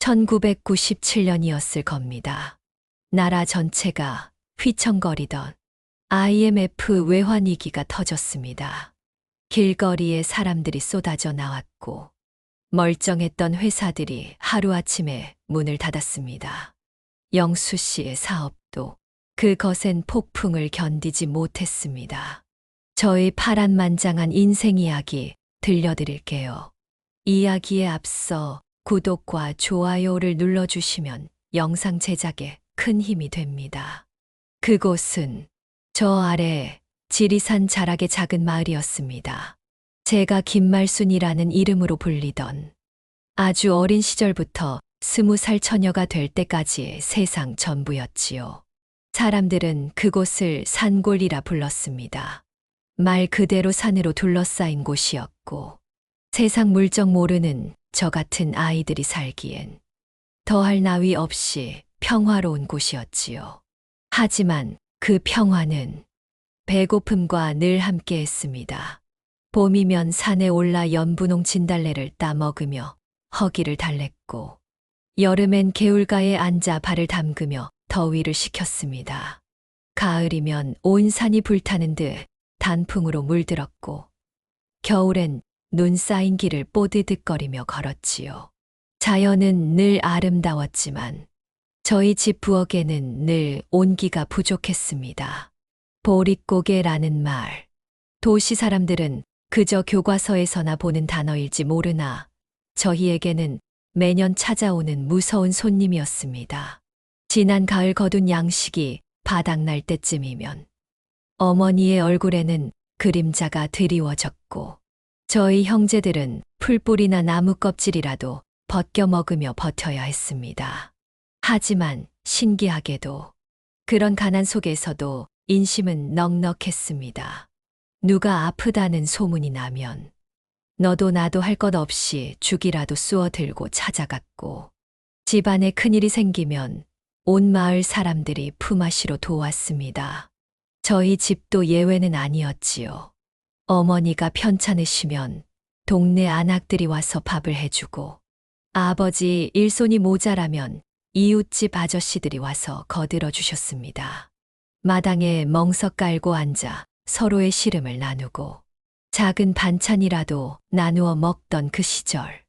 1997년이었을 겁니다. 나라 전체가 휘청거리던 IMF 외환위기가 터졌습니다. 길거리에 사람들이 쏟아져 나왔고 멀쩡했던 회사들이 하루아침에 문을 닫았습니다. 영수 씨의 사업도 그 거센 폭풍을 견디지 못했습니다. 저의 파란만장한 인생 이야기 들려드릴게요. 이야기에 앞서 구독과 좋아요를 눌러주시면 영상 제작에 큰 힘이 됩니다. 그곳은 저 아래 지리산 자락의 작은 마을이었습니다. 제가 김말순이라는 이름으로 불리던 아주 어린 시절부터 20살 처녀가 될 때까지의 세상 전부였지요. 사람들은 그곳을 산골이라 불렀습니다. 말 그대로 산으로 둘러싸인 곳이었고 세상 물정 모르는 저 같은 아이들이 살기엔 더할 나위 없이 평화로운 곳이었지요. 하지만 그 평화는 배고픔과 늘 함께 했습니다. 봄이면 산에 올라 연분홍 진달래를 따 먹으며 허기를 달랬고 여름엔 개울가에 앉아 발을 담그며 더위를 식혔습니다. 가을이면 온 산이 불타는 듯 단풍으로 물들었고 겨울엔 눈 쌓인 길을 뽀드득거리며 걸었지요. 자연은 늘 아름다웠지만 저희 집 부엌에는 늘 온기가 부족했습니다. 보릿고개라는 말, 도시 사람들은 그저 교과서에서나 보는 단어일지 모르나 저희에게는 매년 찾아오는 무서운 손님이었습니다. 지난 가을 거둔 양식이 바닥날 때쯤이면 어머니의 얼굴에는 그림자가 드리워졌고 저희 형제들은 풀뿌리나 나무 껍질이라도 벗겨 먹으며 버텨야 했습니다. 하지만 신기하게도 그런 가난 속에서도 인심은 넉넉했습니다. 누가 아프다는 소문이 나면 너도 나도 할 것 없이 죽이라도 쑤어들고 찾아갔고 집안에 큰일이 생기면 온 마을 사람들이 품앗이로 도왔습니다. 저희 집도 예외는 아니었지요. 어머니가 편찮으시면 동네 안악들이 와서 밥을 해주고 아버지 일손이 모자라면 이웃집 아저씨들이 와서 거들어 주셨습니다. 마당에 멍석 깔고 앉아 서로의 시름을 나누고 작은 반찬이라도 나누어 먹던 그 시절.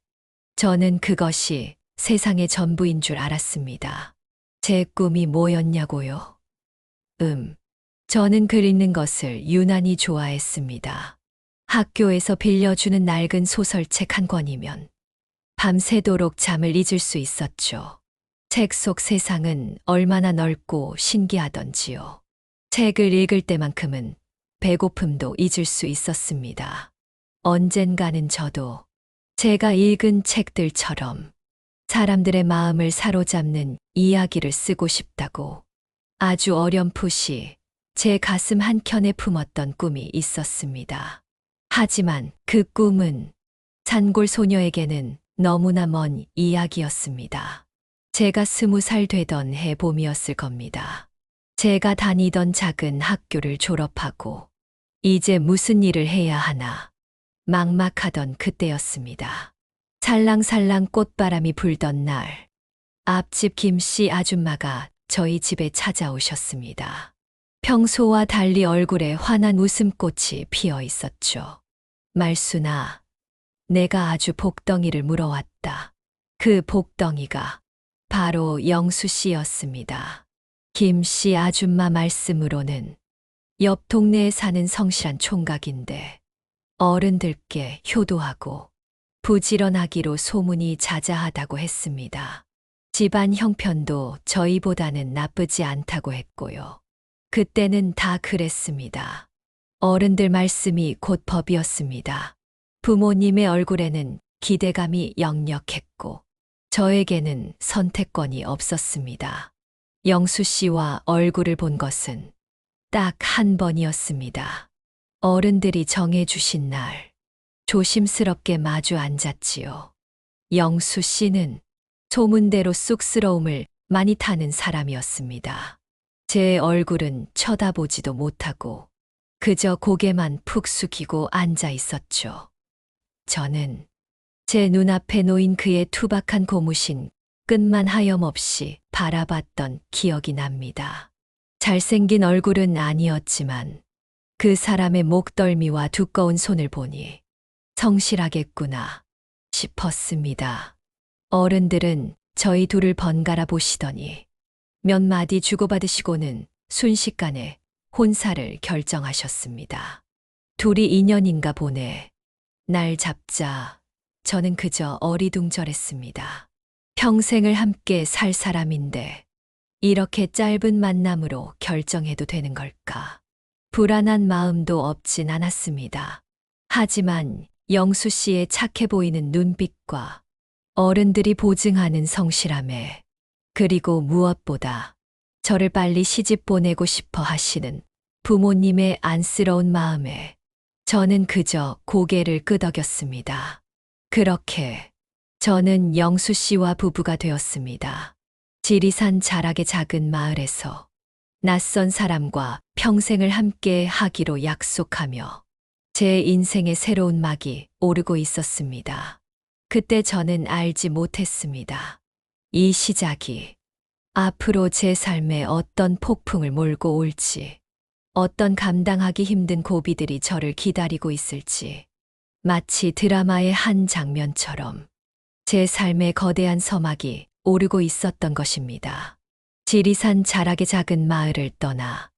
저는 그것이 세상의 전부인 줄 알았습니다. 제 꿈이 뭐였냐고요? 저는 글 읽는 것을 유난히 좋아했습니다. 학교에서 빌려주는 낡은 소설책 한 권이면 밤새도록 잠을 잊을 수 있었죠. 책 속 세상은 얼마나 넓고 신기하던지요. 책을 읽을 때만큼은 배고픔도 잊을 수 있었습니다. 언젠가는 저도 제가 읽은 책들처럼 사람들의 마음을 사로잡는 이야기를 쓰고 싶다고 아주 어렴풋이 제 가슴 한켠에 품었던 꿈이 있었습니다. 하지만 그 꿈은 산골 소녀에게는 너무나 먼 이야기였습니다. 제가 20살 되던 해 봄이었을 겁니다. 제가 다니던 작은 학교를 졸업하고 이제 무슨 일을 해야 하나 막막하던 그때였습니다. 살랑살랑 꽃바람이 불던 날, 앞집 김씨 아줌마가 저희 집에 찾아오셨습니다. 평소와 달리 얼굴에 환한 웃음꽃이 피어 있었죠. 말순아, 내가 아주 복덩이를 물어왔다. 그 복덩이가 바로 영수 씨였습니다. 김씨 아줌마 말씀으로는 옆 동네에 사는 성실한 총각인데 어른들께 효도하고 부지런하기로 소문이 자자하다고 했습니다. 집안 형편도 저희보다는 나쁘지 않다고 했고요. 그때는 다 그랬습니다. 어른들 말씀이 곧 법이었습니다. 부모님의 얼굴에는 기대감이 역력했고 저에게는 선택권이 없었습니다. 영수 씨와 얼굴을 본 것은 딱 한 번이었습니다. 어른들이 정해주신 날, 조심스럽게 마주 앉았지요. 영수 씨는 소문대로 쑥스러움을 많이 타는 사람이었습니다. 제 얼굴은 쳐다보지도 못하고 그저 고개만 푹 숙이고 앉아 있었죠. 저는 제 눈앞에 놓인 그의 투박한 고무신 끝만 하염없이 바라봤던 기억이 납니다. 잘생긴 얼굴은 아니었지만 그 사람의 목덜미와 두꺼운 손을 보니 성실하겠구나 싶었습니다. 어른들은 저희 둘을 번갈아 보시더니 몇 마디 주고받으시고는 순식간에 혼사를 결정하셨습니다. 둘이 인연인가 보네. 날 잡자. 저는 그저 어리둥절했습니다. 평생을 함께 살 사람인데 이렇게 짧은 만남으로 결정해도 되는 걸까? 불안한 마음도 없진 않았습니다. 하지만 영수 씨의 착해 보이는 눈빛과 어른들이 보증하는 성실함에, 그리고 무엇보다 저를 빨리 시집 보내고 싶어 하시는 부모님의 안쓰러운 마음에 저는 그저 고개를 끄덕였습니다. 그렇게 저는 영수 씨와 부부가 되었습니다. 지리산 자락의 작은 마을에서 낯선 사람과 평생을 함께 하기로 약속하며 제 인생의 새로운 막이 오르고 있었습니다. 그때 저는 알지 못했습니다. 이 시작이 앞으로 제 삶에 어떤 폭풍을 몰고 올지, 어떤 감당하기 힘든 고비들이 저를 기다리고 있을지, 마치 드라마의 한 장면처럼 제 삶의 거대한 서막이 오르고 있었던 것입니다. 지리산 자락의 작은 마을을 떠나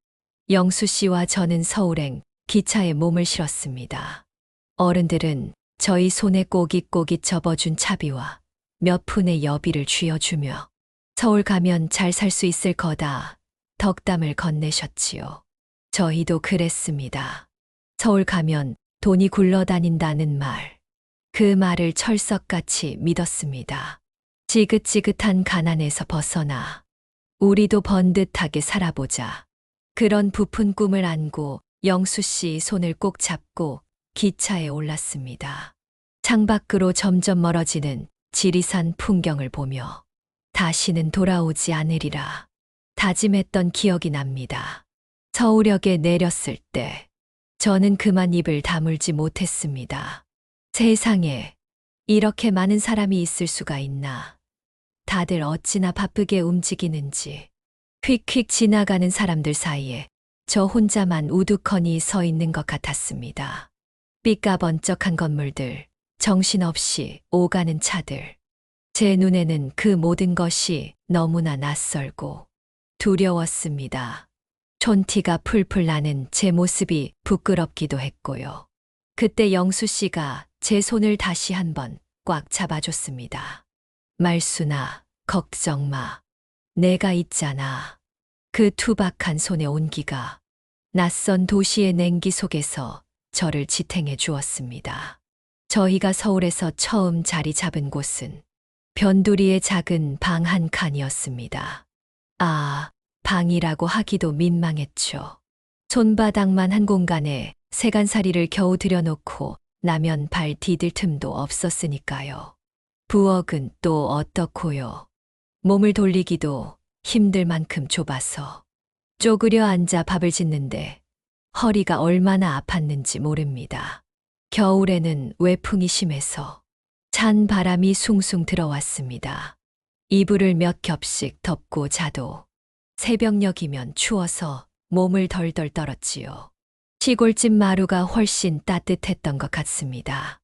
영수 씨와 저는 서울행 기차에 몸을 실었습니다. 어른들은 저희 손에 꼬깃꼬깃 접어준 차비와 몇 푼의 여비를 쥐어주며 서울 가면 잘 살 수 있을 거다 덕담을 건네셨지요. 저희도 그랬습니다. 서울 가면 돈이 굴러다닌다는 말, 그 말을 철석같이 믿었습니다. 지긋지긋한 가난에서 벗어나 우리도 번듯하게 살아보자. 그런 부푼 꿈을 안고 영수 씨 손을 꼭 잡고 기차에 올랐습니다. 창밖으로 점점 멀어지는 지리산 풍경을 보며 다시는 돌아오지 않으리라 다짐했던 기억이 납니다. 서울역에 내렸을 때 저는 그만 입을 다물지 못했습니다. 세상에 이렇게 많은 사람이 있을 수가 있나. 다들 어찌나 바쁘게 움직이는지. 휙휙 지나가는 사람들 사이에 저 혼자만 우두커니 서 있는 것 같았습니다. 삐까번쩍한 건물들, 정신없이 오가는 차들. 제 눈에는 그 모든 것이 너무나 낯설고 두려웠습니다. 촌티가 풀풀 나는 제 모습이 부끄럽기도 했고요. 그때 영수 씨가 제 손을 다시 한번 꽉 잡아줬습니다. 말순아, 걱정 마. 내가 있잖아. 그 투박한 손의 온기가 낯선 도시의 냉기 속에서 저를 지탱해 주었습니다. 저희가 서울에서 처음 자리 잡은 곳은 변두리의 작은 방 한 칸이었습니다. 아, 방이라고 하기도 민망했죠. 손바닥만 한 공간에 세간살이를 겨우 들여놓고 나면 발 디딜 틈도 없었으니까요. 부엌은 또 어떻고요. 몸을 돌리기도 힘들 만큼 좁아서 쪼그려 앉아 밥을 짓는데 허리가 얼마나 아팠는지 모릅니다. 겨울에는 외풍이 심해서 찬 바람이 숭숭 들어왔습니다. 이불을 몇 겹씩 덮고 자도 새벽녘이면 추워서 몸을 덜덜 떨었지요. 시골집 마루가 훨씬 따뜻했던 것 같습니다.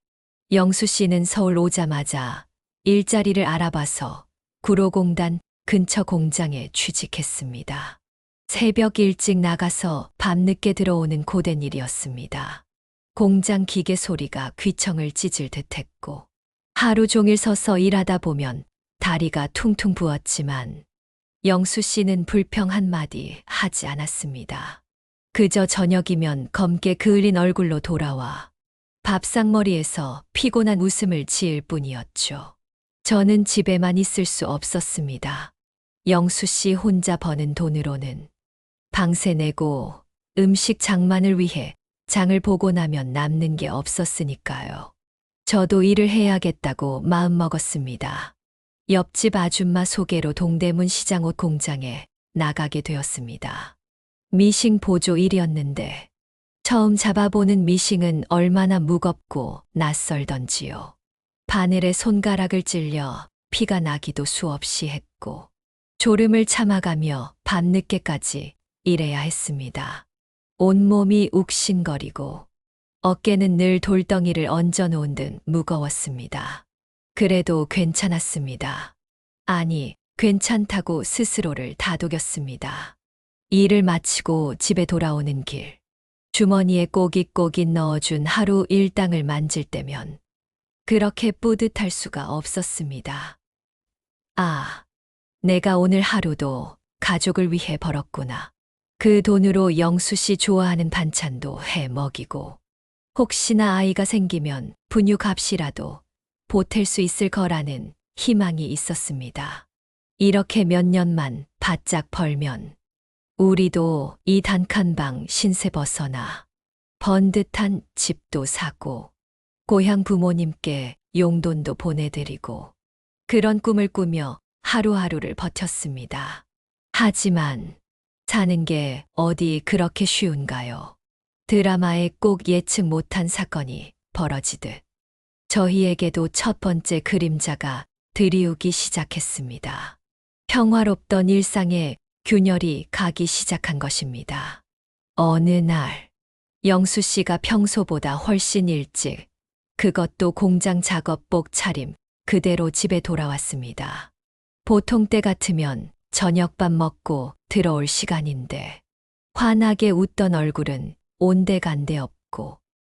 영수 씨는 서울 오자마자 일자리를 알아봐서 구로공단 근처 공장에 취직했습니다. 새벽 일찍 나가서 밤늦게 들어오는 고된 일이었습니다. 공장 기계 소리가 귀청을 찢을 듯했고 하루 종일 서서 일하다 보면 다리가 퉁퉁 부었지만 영수 씨는 불평 한마디 하지 않았습니다. 그저 저녁이면 검게 그을린 얼굴로 돌아와 밥상머리에서 피곤한 웃음을 지을 뿐이었죠. 저는 집에만 있을 수 없었습니다. 영수 씨 혼자 버는 돈으로는 방세 내고 음식 장만을 위해 장을 보고 나면 남는 게 없었으니까요. 저도 일을 해야겠다고 마음먹었습니다. 옆집 아줌마 소개로 동대문 시장옷 공장에 나가게 되었습니다. 미싱 보조 일이었는데 처음 잡아보는 미싱은 얼마나 무겁고 낯설던지요. 바늘에 손가락을 찔려 피가 나기도 수없이 했고, 졸음을 참아가며 밤늦게까지 일해야 했습니다. 온몸이 욱신거리고, 어깨는 늘 돌덩이를 얹어놓은 듯 무거웠습니다. 그래도 괜찮았습니다. 아니, 괜찮다고 스스로를 다독였습니다. 일을 마치고 집에 돌아오는 길, 주머니에 꼬깃꼬깃 넣어준 하루 일당을 만질 때면 그렇게 뿌듯할 수가 없었습니다. 아, 내가 오늘 하루도 가족을 위해 벌었구나. 그 돈으로 영수 씨 좋아하는 반찬도 해 먹이고, 혹시나 아이가 생기면 분유값이라도 보탤 수 있을 거라는 희망이 있었습니다. 이렇게 몇 년만 바짝 벌면 우리도 이 단칸방 신세 벗어나 번듯한 집도 사고 고향 부모님께 용돈도 보내드리고 그런 꿈을 꾸며 하루하루를 버텼습니다. 하지만 사는 게 어디 그렇게 쉬운가요? 드라마에 꼭 예측 못한 사건이 벌어지듯 저희에게도 첫 번째 그림자가 드리우기 시작했습니다. 평화롭던 일상에 균열이 가기 시작한 것입니다. 어느 날, 영수 씨가 평소보다 훨씬 일찍, 그것도 공장 작업복 차림 그대로 집에 돌아왔습니다. 보통 때 같으면 저녁밥 먹고 들어올 시간인데, 환하게 웃던 얼굴은 온데간데 없고,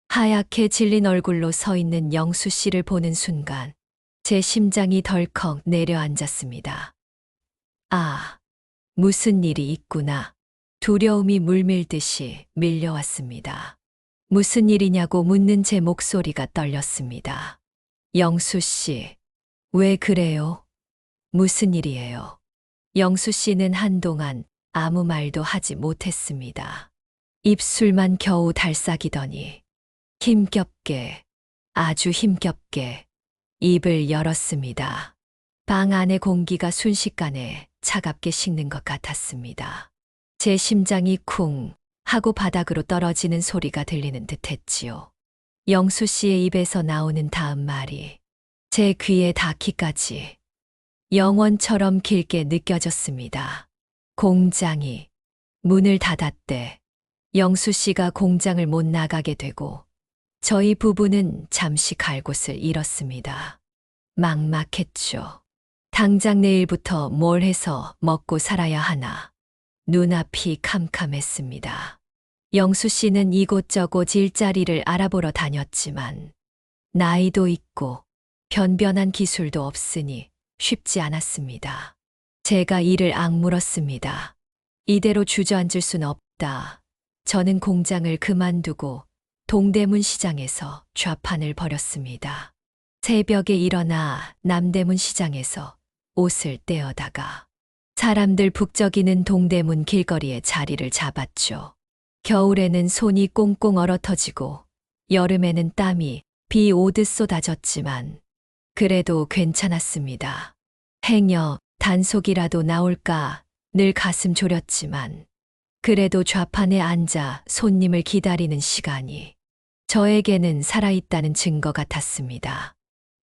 하얗게 질린 얼굴로 서 있는 영수 씨를 보는 순간, 제 심장이 덜컥 내려앉았습니다. 아, 무슨 일이 있구나. 두려움이 물밀듯이 밀려왔습니다. 무슨 일이냐고 묻는 제 목소리가 떨렸습니다. 영수 씨, 왜 그래요? 무슨 일이에요? 영수 씨는 한동안 아무 말도 하지 못했습니다. 입술만 겨우 달싹이더니 힘겹게, 아주 힘겹게 입을 열었습니다. 방 안의 공기가 순식간에 차갑게 식는 것 같았습니다. 제 심장이 쿵 하고 바닥으로 떨어지는 소리가 들리는 듯 했지요. 영수 씨의 입에서 나오는 다음 말이 제 귀에 닿기까지 영원처럼 길게 느껴졌습니다. 공장이 문을 닫았대. 영수 씨가 공장을 못 나가게 되고 저희 부부는 잠시 갈 곳을 잃었습니다. 막막했죠. 당장 내일부터 뭘 해서 먹고 살아야 하나. 눈앞이 캄캄했습니다. 영수 씨는 이곳저곳 일자리를 알아보러 다녔지만 나이도 있고 변변한 기술도 없으니 쉽지 않았습니다. 제가 이를 악물었습니다. 이대로 주저앉을 순 없다. 저는 공장을 그만두고 동대문 시장에서 좌판을 벌였습니다. 새벽에 일어나 남대문 시장에서 옷을 떼어다가 사람들 북적이는 동대문 길거리에 자리를 잡았죠. 겨울에는 손이 꽁꽁 얼어터지고 여름에는 땀이 비 오듯 쏟아졌지만 그래도 괜찮았습니다. 행여 단속이라도 나올까 늘 가슴 졸였지만 그래도 좌판에 앉아 손님을 기다리는 시간이 저에게는 살아있다는 증거 같았습니다.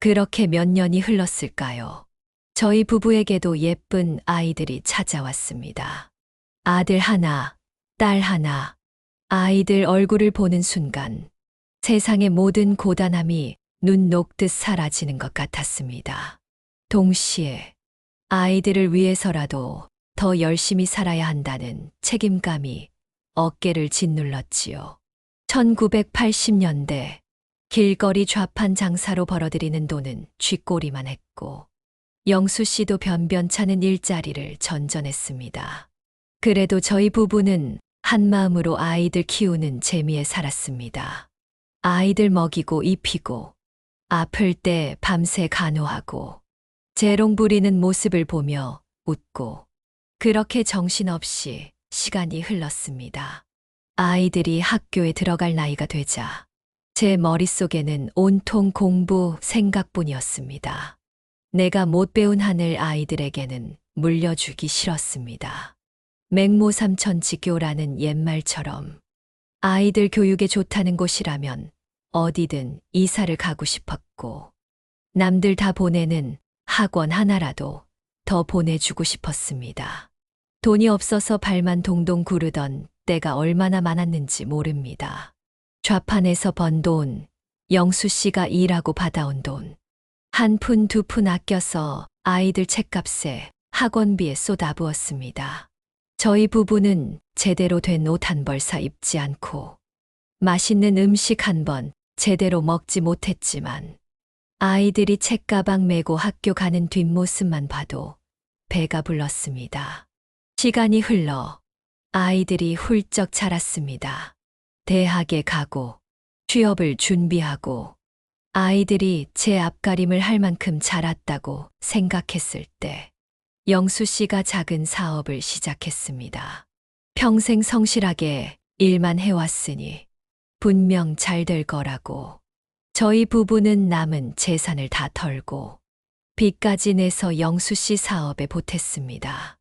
그렇게 몇 년이 흘렀을까요? 저희 부부에게도 예쁜 아이들이 찾아왔습니다. 아들 하나, 딸 하나. 아이들 얼굴을 보는 순간 세상의 모든 고단함이 눈 녹듯 사라지는 것 같았습니다. 동시에 아이들을 위해서라도 더 열심히 살아야 한다는 책임감이 어깨를 짓눌렀지요. 1980년대 길거리 좌판 장사로 벌어들이는 돈은 쥐꼬리만 했고 영수 씨도 변변찮은 일자리를 전전했습니다. 그래도 저희 부부는 한마음으로 아이들 키우는 재미에 살았습니다. 아이들 먹이고 입히고 아플 때 밤새 간호하고 재롱 부리는 모습을 보며 웃고 그렇게 정신없이 시간이 흘렀습니다. 아이들이 학교에 들어갈 나이가 되자 제 머릿속에는 온통 공부 생각뿐이었습니다. 내가 못 배운 한을 아이들에게는 물려주기 싫었습니다. 맹모삼천지교라는 옛말처럼 아이들 교육에 좋다는 곳이라면 어디든 이사를 가고 싶었고 남들 다 보내는 학원 하나라도 더 보내주고 싶었습니다. 돈이 없어서 발만 동동 구르던 때가 얼마나 많았는지 모릅니다. 좌판에서 번 돈, 영수 씨가 일하고 받아온 돈, 한 푼 두 푼 아껴서 아이들 책값에 학원비에 쏟아부었습니다. 저희 부부는 제대로 된 옷 한 벌 사 입지 않고 맛있는 음식 한 번 제대로 먹지 못했지만 아이들이 책가방 메고 학교 가는 뒷모습만 봐도 배가 불렀습니다. 시간이 흘러 아이들이 훌쩍 자랐습니다. 대학에 가고 취업을 준비하고 아이들이 제 앞가림을 할 만큼 자랐다고 생각했을 때 영수 씨가 작은 사업을 시작했습니다. 평생 성실하게 일만 해왔으니 분명 잘 될 거라고. 저희 부부는 남은 재산을 다 털고 빚까지 내서 영수 씨 사업에 보탰습니다.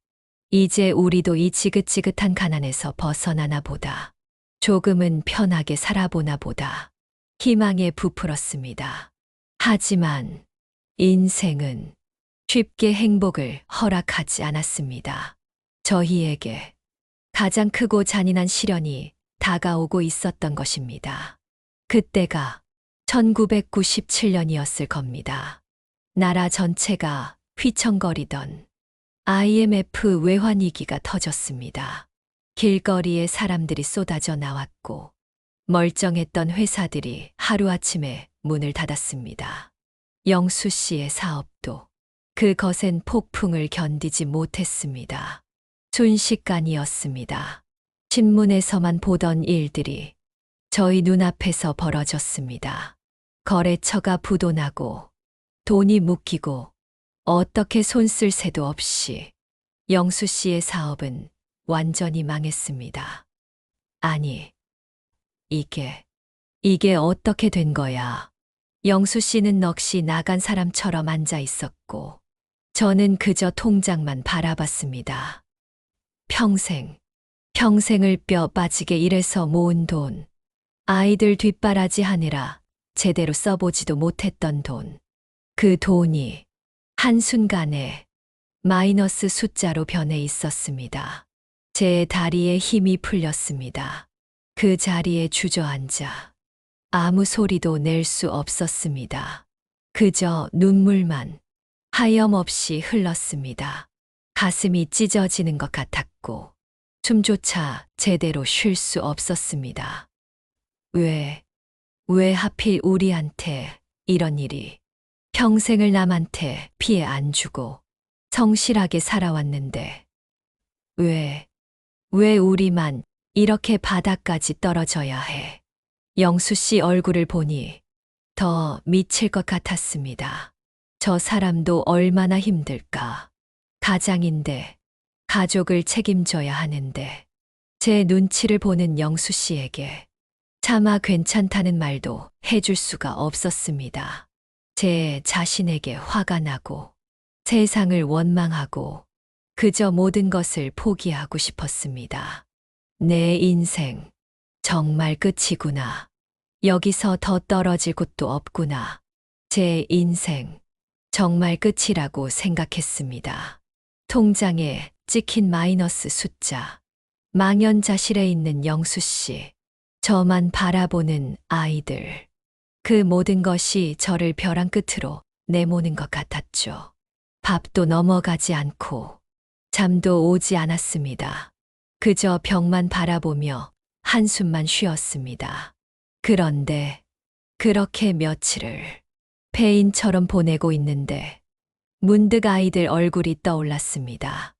이제 우리도 이 지긋지긋한 가난에서 벗어나나 보다. 조금은 편하게 살아보나 보다. 희망에 부풀었습니다. 하지만 인생은 쉽게 행복을 허락하지 않았습니다. 저희에게 가장 크고 잔인한 시련이 다가오고 있었던 것입니다. 그때가 1997년이었을 겁니다. 나라 전체가 휘청거리던 IMF 외환위기가 터졌습니다. 길거리에 사람들이 쏟아져 나왔고 멀쩡했던 회사들이 하루아침에 문을 닫았습니다. 영수 씨의 사업도 그 거센 폭풍을 견디지 못했습니다. 순식간이었습니다. 신문에서만 보던 일들이 저희 눈앞에서 벌어졌습니다. 거래처가 부도나고 돈이 묶이고 어떻게 손 쓸 새도 없이 영수 씨의 사업은 완전히 망했습니다. 아니, 이게 어떻게 된 거야? 영수 씨는 넋이 나간 사람처럼 앉아 있었고 저는 그저 통장만 바라봤습니다. 평생을 뼈 빠지게 일해서 모은 돈, 아이들 뒷바라지 하느라 제대로 써보지도 못했던 돈, 그 돈이 한순간에 마이너스 숫자로 변해 있었습니다. 제 다리에 힘이 풀렸습니다. 그 자리에 주저앉아 아무 소리도 낼 수 없었습니다. 그저 눈물만 하염없이 흘렀습니다. 가슴이 찢어지는 것 같았고 숨조차 제대로 쉴 수 없었습니다. 왜 하필 우리한테 이런 일이. 평생을 남한테 피해 안 주고 성실하게 살아왔는데 왜 우리만 이렇게 바닥까지 떨어져야 해. 영수 씨 얼굴을 보니 더 미칠 것 같았습니다. 저 사람도 얼마나 힘들까. 가장인데 가족을 책임져야 하는데 제 눈치를 보는 영수 씨에게 차마 괜찮다는 말도 해줄 수가 없었습니다. 제 자신에게 화가 나고 세상을 원망하고 그저 모든 것을 포기하고 싶었습니다. 내 인생 정말 끝이구나. 여기서 더 떨어질 곳도 없구나. 제 인생 정말 끝이라고 생각했습니다. 통장에 찍힌 마이너스 숫자, 망연자실해 있는 영수 씨, 저만 바라보는 아이들. 그 모든 것이 저를 벼랑 끝으로 내모는 것 같았죠. 밥도 넘어가지 않고 잠도 오지 않았습니다. 그저 벽만 바라보며 한숨만 쉬었습니다. 그런데 그렇게 며칠을 폐인처럼 보내고 있는데 문득 아이들 얼굴이 떠올랐습니다.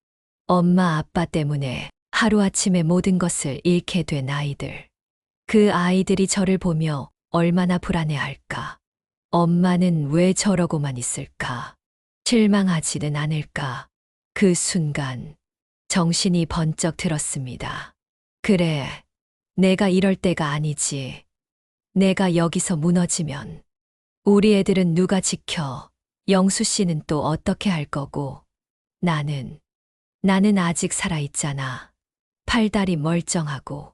엄마 아빠 때문에 하루아침에 모든 것을 잃게 된 아이들. 그 아이들이 저를 보며 얼마나 불안해할까. 엄마는 왜 저러고만 있을까. 실망하지는 않을까. 그 순간 정신이 번쩍 들었습니다. 그래, 내가 이럴 때가 아니지. 내가 여기서 무너지면 우리 애들은 누가 지켜? 영수 씨는 또 어떻게 할 거고? 나는 아직 살아있잖아. 팔다리 멀쩡하고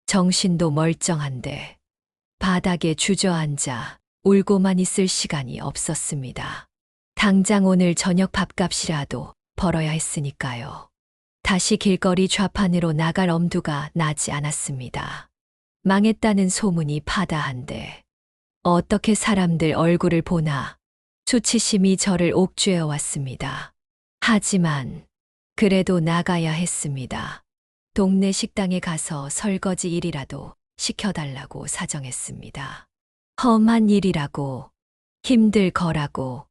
정신도 멀쩡한데 바닥에 주저앉아 울고만 있을 시간이 없었습니다. 당장 오늘 저녁 밥값이라도 벌어야 했으니까요. 다시 길거리 좌판으로 나갈 엄두가 나지 않았습니다. 망했다는 소문이 파다한데 어떻게 사람들 얼굴을 보나 수치심이 저를 옥죄어 왔습니다. 하지만 그래도 나가야 했습니다. 동네 식당에 가서 설거지 일이라도 시켜달라고 사정했습니다. 험한 일이라고, 힘들 거라고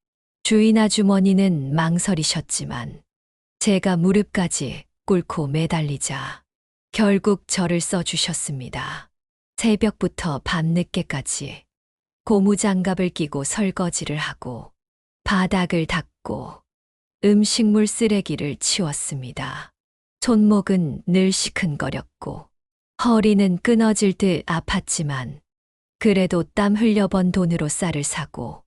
주인 아주머니는 망설이셨지만 제가 무릎까지 꿇고 매달리자 결국 저를 써주셨습니다. 새벽부터 밤늦게까지 고무장갑을 끼고 설거지를 하고 바닥을 닦고 음식물 쓰레기를 치웠습니다. 손목은 늘 시큰거렸고 허리는 끊어질 듯 아팠지만 그래도 땀 흘려번 돈으로 쌀을 사고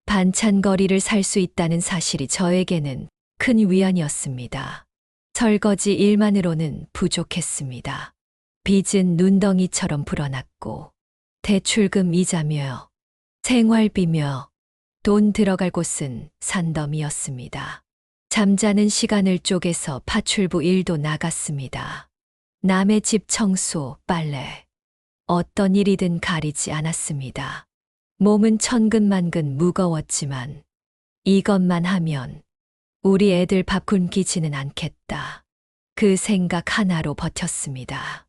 반찬거리를 살 수 있다는 사실이 저에게는 큰 위안이었습니다. 설거지 일만으로는 부족했습니다. 빚은 눈덩이처럼 불어났고 대출금 이자며 생활비며 돈 들어갈 곳은 산더미였습니다. 잠자는 시간을 쪼개서 파출부 일도 나갔습니다. 남의 집 청소, 빨래, 어떤 일이든 가리지 않았습니다. 몸은 천근만근 무거웠지만 이것만 하면 우리 애들 밥 굶기지는 않겠다. 그 생각 하나로 버텼습니다.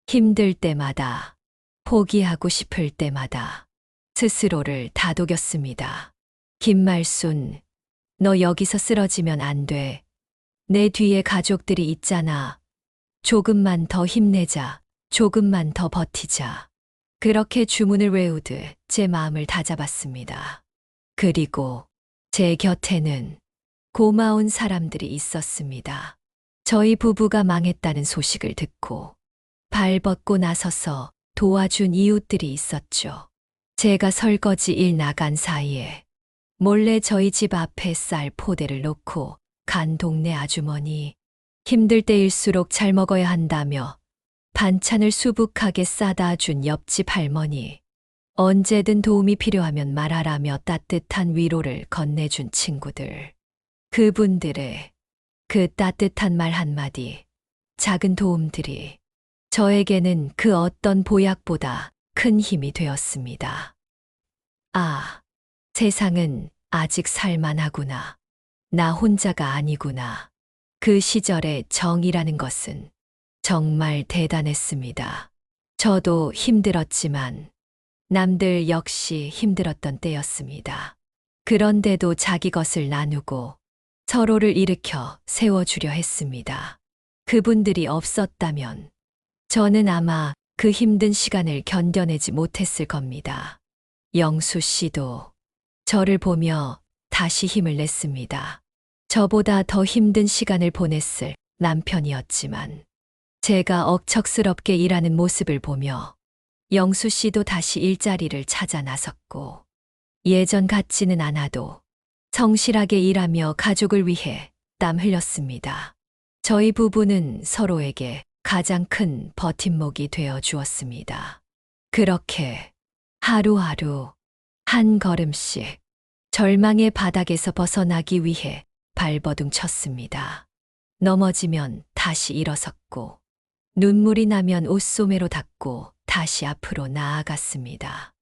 힘들 때마다, 포기하고 싶을 때마다 스스로를 다독였습니다. 김말순, 너 여기서 쓰러지면 안 돼. 내 뒤에 가족들이 있잖아. 조금만 더 힘내자. 조금만 더 버티자. 그렇게 주문을 외우듯 제 마음을 다잡았습니다. 그리고 제 곁에는 고마운 사람들이 있었습니다. 저희 부부가 망했다는 소식을 듣고 발벗고 나서서 도와준 이웃들이 있었죠. 제가 설거지 일 나간 사이에 몰래 저희 집 앞에 쌀 포대를 놓고 간 동네 아주머니, 힘들 때일수록 잘 먹어야 한다며 반찬을 수북하게 싸다 준 옆집 할머니, 언제든 도움이 필요하면 말하라며 따뜻한 위로를 건네준 친구들. 그분들의 그 따뜻한 말 한마디, 작은 도움들이 저에게는 그 어떤 보약보다 큰 힘이 되었습니다. 아, 세상은 아직 살만하구나. 나 혼자가 아니구나. 그 시절의 정이라는 것은 정말 대단했습니다. 저도 힘들었지만 남들 역시 힘들었던 때였습니다. 그런데도 자기 것을 나누고 서로를 일으켜 세워주려 했습니다. 그분들이 없었다면 저는 아마 그 힘든 시간을 견뎌내지 못했을 겁니다. 영수 씨도 저를 보며 다시 힘을 냈습니다. 저보다 더 힘든 시간을 보냈을 남편이었지만 제가 억척스럽게 일하는 모습을 보며 영수 씨도 다시 일자리를 찾아 나섰고 예전 같지는 않아도 성실하게 일하며 가족을 위해 땀 흘렸습니다. 저희 부부는 서로에게 가장 큰 버팀목이 되어 주었습니다. 그렇게 하루하루 한 걸음씩 절망의 바닥에서 벗어나기 위해 발버둥 쳤습니다. 넘어지면 다시 일어섰고 눈물이 나면 옷소매로 닦고 다시 앞으로 나아갔습니다.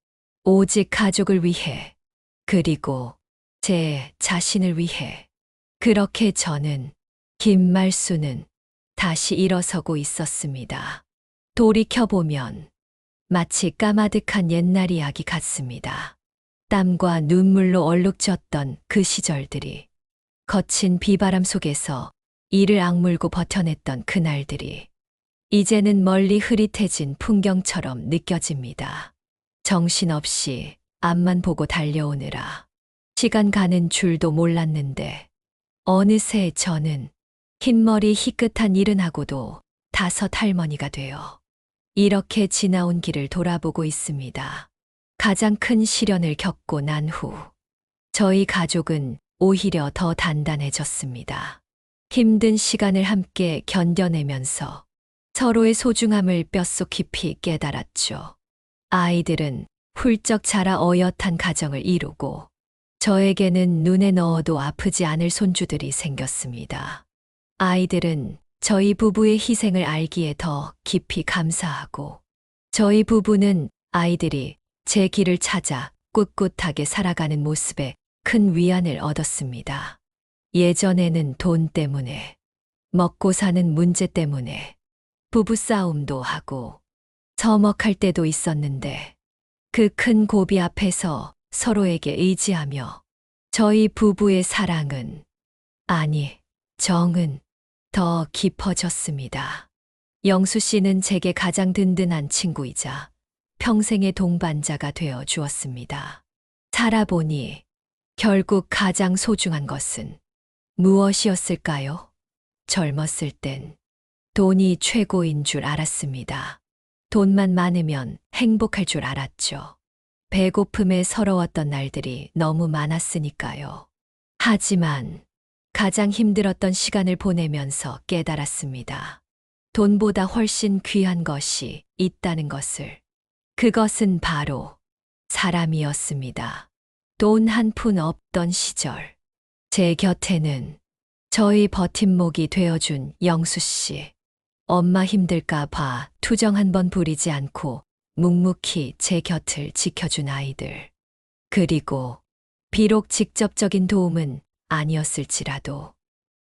오직 가족을 위해, 그리고 제 자신을 위해. 그렇게 저는, 김말수는 다시 일어서고 있었습니다. 돌이켜보면 마치 까마득한 옛날 이야기 같습니다. 땀과 눈물로 얼룩졌던 그 시절들이, 거친 비바람 속에서 이를 악물고 버텨냈던 그날들이 이제는 멀리 흐릿해진 풍경처럼 느껴집니다. 정신없이 앞만 보고 달려오느라 시간 가는 줄도 몰랐는데 어느새 저는 흰머리 희끗한 이른하고도 5 할머니가 되어 이렇게 지나온 길을 돌아보고 있습니다. 가장 큰 시련을 겪고 난 후 저희 가족은 오히려 더 단단해졌습니다. 힘든 시간을 함께 견뎌내면서 서로의 소중함을 뼛속 깊이 깨달았죠. 아이들은 훌쩍 자라 어엿한 가정을 이루고 저에게는 눈에 넣어도 아프지 않을 손주들이 생겼습니다. 아이들은 저희 부부의 희생을 알기에 더 깊이 감사하고, 저희 부부는 아이들이 제 길을 찾아 꿋꿋하게 살아가는 모습에 큰 위안을 얻었습니다. 예전에는 돈 때문에, 먹고 사는 문제 때문에 부부싸움도 하고 서먹할 때도 있었는데, 그 큰 고비 앞에서 서로에게 의지하며 저희 부부의 사랑은, 아니, 정은 더 깊어졌습니다. 영수 씨는 제게 가장 든든한 친구이자 평생의 동반자가 되어 주었습니다. 살아보니 결국 가장 소중한 것은 무엇이었을까요? 젊었을 땐 돈이 최고인 줄 알았습니다. 돈만 많으면 행복할 줄 알았죠. 배고픔에 서러웠던 날들이 너무 많았으니까요. 하지만 가장 힘들었던 시간을 보내면서 깨달았습니다. 돈보다 훨씬 귀한 것이 있다는 것을. 그것은 바로 사람이었습니다. 돈 한 푼 없던 시절, 제 곁에는 저희 버팀목이 되어준 영수 씨. 엄마 힘들까 봐 투정 한 번 부리지 않고 묵묵히 제 곁을 지켜준 아이들. 그리고 비록 직접적인 도움은 아니었을지라도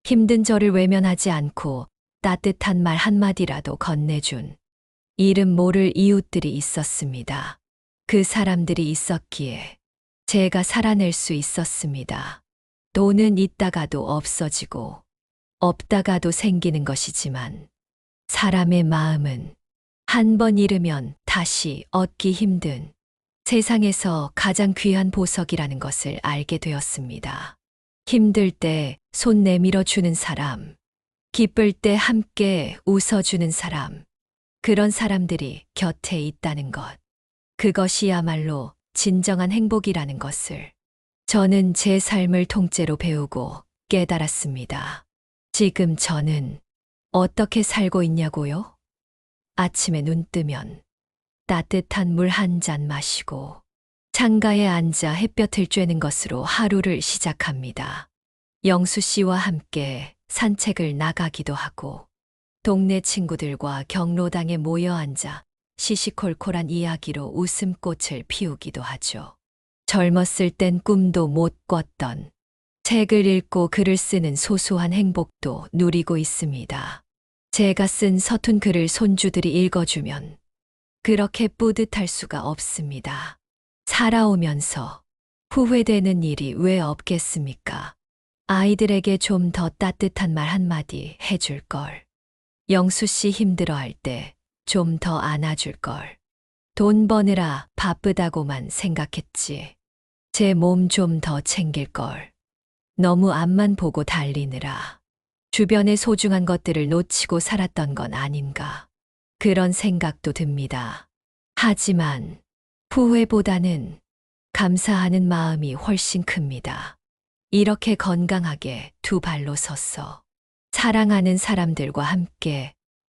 힘든 저를 외면하지 않고 따뜻한 말 한마디라도 건네준 이름 모를 이웃들이 있었습니다. 그 사람들이 있었기에 제가 살아낼 수 있었습니다. 돈은 있다가도 없어지고 없다가도 생기는 것이지만 사람의 마음은 한 번 잃으면 다시 얻기 힘든 세상에서 가장 귀한 보석이라는 것을 알게 되었습니다. 힘들 때 손 내밀어 주는 사람, 기쁠 때 함께 웃어주는 사람, 그런 사람들이 곁에 있다는 것. 그것이야말로 진정한 행복이라는 것을 저는 제 삶을 통째로 배우고 깨달았습니다. 지금 저는 어떻게 살고 있냐고요? 아침에 눈 뜨면 따뜻한 물 한 잔 마시고 창가에 앉아 햇볕을 쬐는 것으로 하루를 시작합니다. 영수 씨와 함께 산책을 나가기도 하고 동네 친구들과 경로당에 모여 앉아 시시콜콜한 이야기로 웃음꽃을 피우기도 하죠. 젊었을 땐 꿈도 못 꿨던 책을 읽고 글을 쓰는 소소한 행복도 누리고 있습니다. 제가 쓴 서툰 글을 손주들이 읽어주면 그렇게 뿌듯할 수가 없습니다. 살아오면서 후회되는 일이 왜 없겠습니까? 아이들에게 좀 더 따뜻한 말 한마디 해줄 걸. 영수 씨 힘들어할 때 좀 더 안아줄 걸. 돈 버느라 바쁘다고만 생각했지. 제 몸 좀 더 챙길 걸. 너무 앞만 보고 달리느라 주변의 소중한 것들을 놓치고 살았던 건 아닌가. 그런 생각도 듭니다. 하지만 후회보다는 감사하는 마음이 훨씬 큽니다. 이렇게 건강하게 두 발로 섰어 사랑하는 사람들과 함께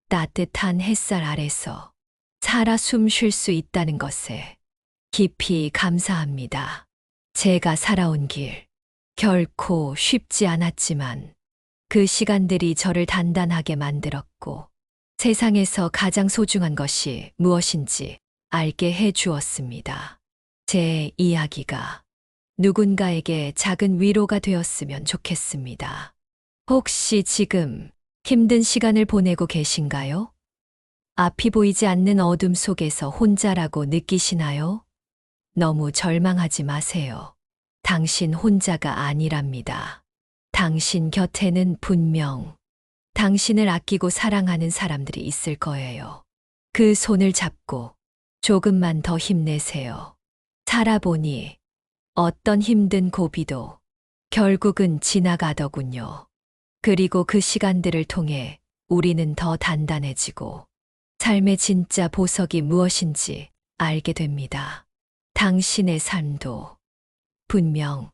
따뜻한 햇살 아래서 살아 숨 쉴 수 있다는 것에 깊이 감사합니다. 제가 살아온 길, 결코 쉽지 않았지만 그 시간들이 저를 단단하게 만들었고 세상에서 가장 소중한 것이 무엇인지 알게 해 주었습니다. 제 이야기가 누군가에게 작은 위로가 되었으면 좋겠습니다. 혹시 지금 힘든 시간을 보내고 계신가요? 앞이 보이지 않는 어둠 속에서 혼자라고 느끼시나요? 너무 절망하지 마세요. 당신 혼자가 아니랍니다. 당신 곁에는 분명 당신을 아끼고 사랑하는 사람들이 있을 거예요. 그 손을 잡고 조금만 더 힘내세요. 살아보니 어떤 힘든 고비도 결국은 지나가더군요. 그리고 그 시간들을 통해 우리는 더 단단해지고 삶의 진짜 보석이 무엇인지 알게 됩니다. 당신의 삶도 분명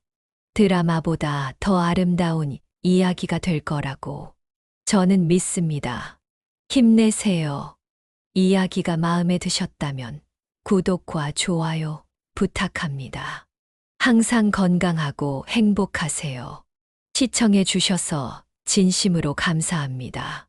드라마보다 더 아름다운 이야기가 될 거라고 저는 믿습니다. 힘내세요. 이야기가 마음에 드셨다면 구독과 좋아요 부탁합니다. 항상 건강하고 행복하세요. 시청해 주셔서 진심으로 감사합니다.